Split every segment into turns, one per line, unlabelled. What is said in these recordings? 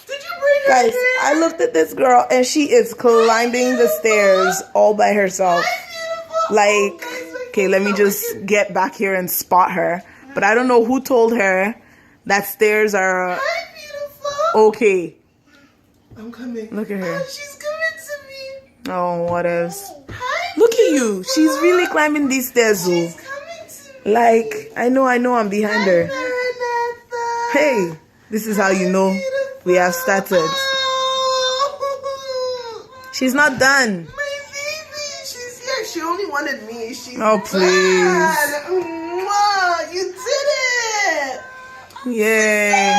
Did you bring her Guys, here? I looked at this girl and she is climbing the stairs all by herself. Like, okay, let me just get back here and spot her. But I don't know who told her that stairs are okay. I'm coming. Look at her. Oh, she's coming to me. Oh, what else? Hi, look at you. She's really climbing these stairs. She's coming to me. Like, I know I'm behind her. Hey, this is how you know we have started. She's not done. My baby, she's here. She only wanted me. She's oh, please. You did it. Yay.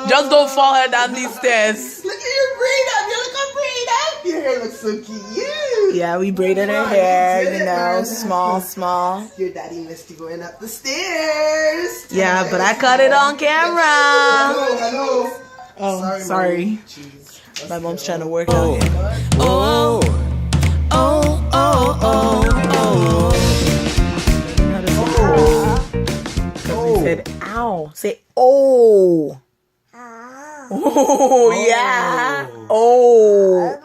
Just don't fall her down these stairs. Look at your braid up. You look all braid up. Your hair looks so cute. Yeah, we braided her hair, you know, small. Your daddy missed you going up the stairs. Yeah, but I caught it on camera. Hello. Oh, sorry. My mom's trying to work out here. Oh. Said ow. Say oh. Oh yeah. Oh.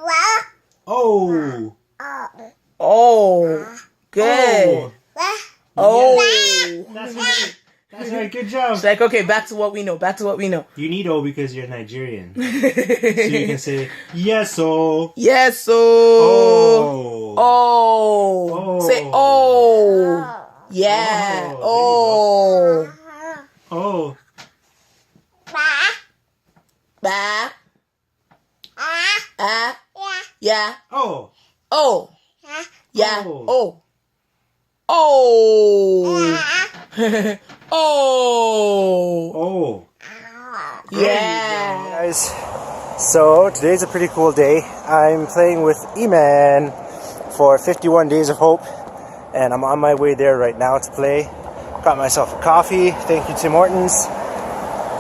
Oh. Good. Oh.
That's right. Good job.
It's like, okay, back to what we know.
You need O because you're Nigerian. So you can say yes-o.
Yes-o. Oh. Say oh. Yeah. Oh.
Oh.
Ba. Yeah.
Oh.
Oh. Yeah. Oh. Oh. Oh. Yeah.
Guys, so today's a pretty cool day. I'm playing with Emman for 51 Days of Hope, and I'm on my way there right now to play. Got myself a coffee. Thank you, Tim Hortons.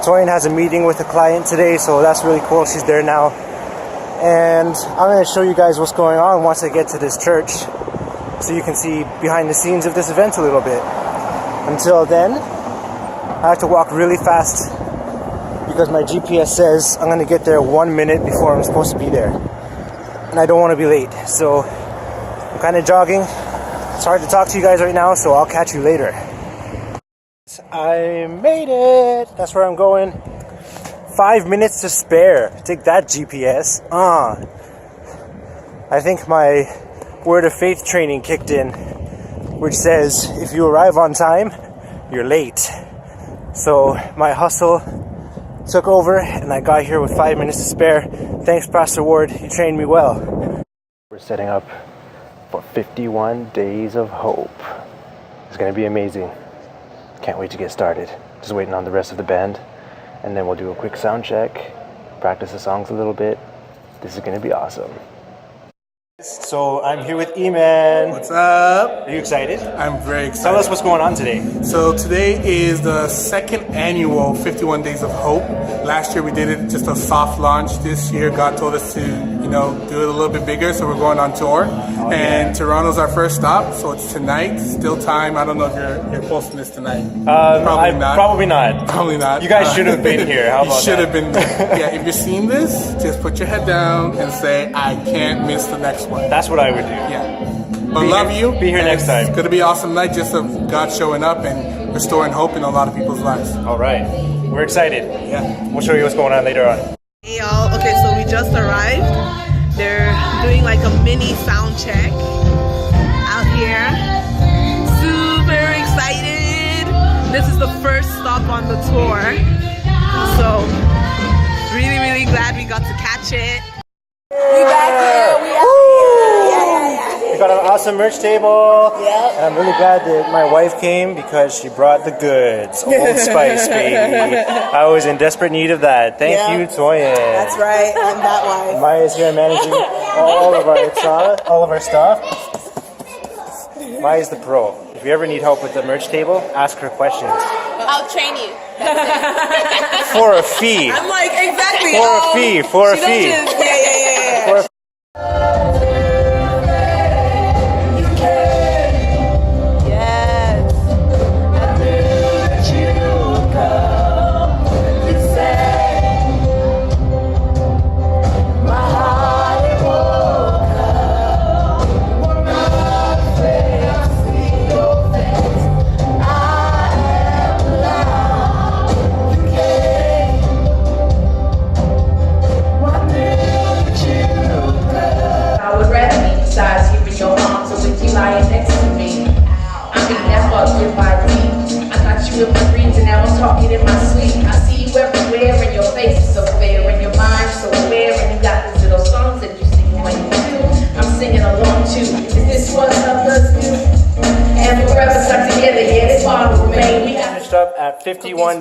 Toyin has a meeting with a client today, so that's really cool. She's there now. And I'm going to show you guys what's going on once I get to this church, so you can see behind the scenes of this event a little bit. Until then, I have to walk really fast because my GPS says I'm going to get there 1 minute before I'm supposed to be there. And I don't want to be late, so I'm kind of jogging. It's hard to talk to you guys right now, so I'll catch you later. I made it! That's where I'm going. 5 minutes to spare. Take that, GPS. I think my word of faith training kicked in, which says if you arrive on time, you're late. So my hustle took over and I got here with 5 minutes to spare. Thanks, Pastor Ward. You trained me well. We're setting up for 51 Days of Hope. It's going to be amazing. Can't wait to get started. Just waiting on the rest of the band. And then we'll do a quick sound check, practice the songs a little bit. This is going to be awesome. So I'm here with Emman.
What's up?
Are you excited?
I'm very excited.
Tell us what's going on today.
So today is the second annual 51 Days of Hope. Last year we did it just a soft launch. This year God told us to, do it a little bit bigger, so we're going on tour. And Toronto's our first stop, so it's tonight. Still time. I don't know if you're posting this tonight. Probably not.
Probably not.
Probably not.
You guys should have been here. How about that? You should have
been. Yeah, if you're seeing this, just put your head down and say, I can't miss the next one.
That's what I would do.
Yeah. But love you.
Be here next time.
It's going to be an awesome night just of God showing up and restoring hope in a lot of people's lives.
All right. We're excited.
Yeah.
We'll show you what's going on later on.
Hey y'all. Okay, so we just arrived. They're doing like a mini sound check out here. Super excited. This is the first stop on the tour. So really, really glad we got to catch it.
We back here. We out here.
We got an awesome merch table.
Yep.
And I'm really glad that my wife came because she brought the goods. Old Spice, baby. I was in desperate need of that. Thank you, Toyin.
That's right. I'm that wife.
Maya's here managing all of our stuff. Maya's the pro. If you ever need help with the merch table, ask her questions.
I'll train you.
For a fee.
I'm like, exactly.
For a fee.
Yeah.
For a
Yes.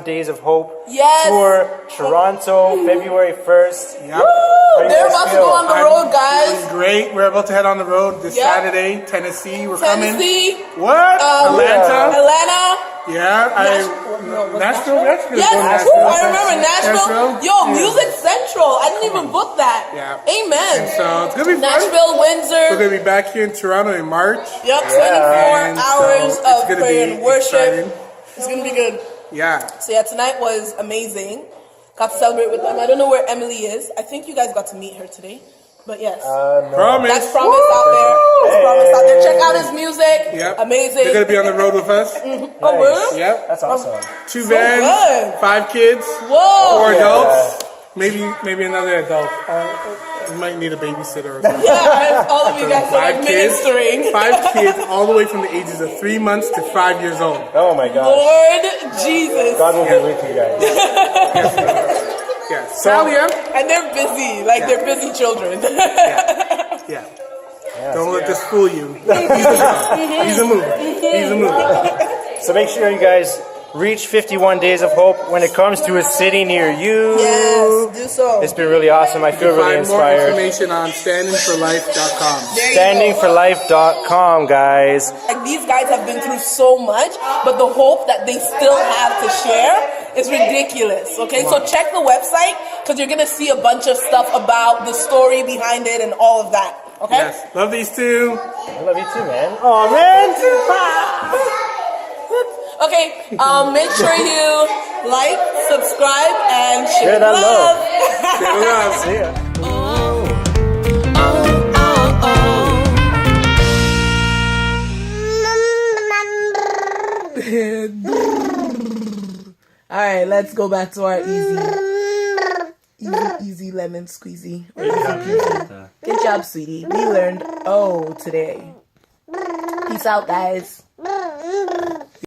Days of Hope
Yes.
tour, Toronto, February 1st.
Yep.
How do you
They're
guys
about to
feel?
go on the road, guys.
Great. We're about to head on the road this
Yep.
Saturday, Tennessee. We're coming.
Tennessee,
What? Atlanta.
Atlanta.
Yeah. Nashville.
Yes, I remember Nashville. Yo, Music Central. I didn't even book that.
Yeah.
Amen.
So it's gonna be fun.
Nashville, Windsor.
We're gonna be back here in Toronto in March.
Yep, 24
And
hours
so it's
of
gonna
prayer
be
and worship.
exciting.
It's gonna be good.
Yeah.
So yeah, tonight was amazing. Got to celebrate with them. I don't know where Emily is. I think you guys got to meet her today. But yes.
Promise.
That's Promise out there. That's Promise out there. Check out his music.
Yep.
Amazing.
They're gonna be on the road with us.
Oh, really?
Yep.
That's awesome.
2
So
vans,
good.
5 kids,
Whoa.
4 adults, maybe another adult. We might need a babysitter or something.
Yeah, all of you guys are
5
like
kids,
ministering.
5 kids, all the way from the ages of 3 months to 5 years old.
Oh my gosh.
Lord Jesus.
God will be with you guys.
Yeah. Sally,
And they're busy. Like, they're busy children.
yeah. Don't let this fool you. He's a mover. He's a mover.
So make sure you guys reach 51 Days of Hope when it comes to a city near you.
Yes, do so.
It's been really awesome. I feel really
Find more
inspired.
information on standingforlife.com.
There you go.
Standingforlife.com, guys.
Like, these guys have been through so much, but the hope that they still have to share is ridiculous. Okay, so check the website because you're gonna see a bunch of stuff about the story behind it and all of that. Okay.
Yes. Love these two.
I love you too, man. Oh, man.
Okay. Make sure you like, subscribe, and share
Share that love.
Share the love.
See ya.
All right, let's go back to our easy lemon squeezy. Or easy peasy. Good job, sweetie. We learned today. Peace out, guys.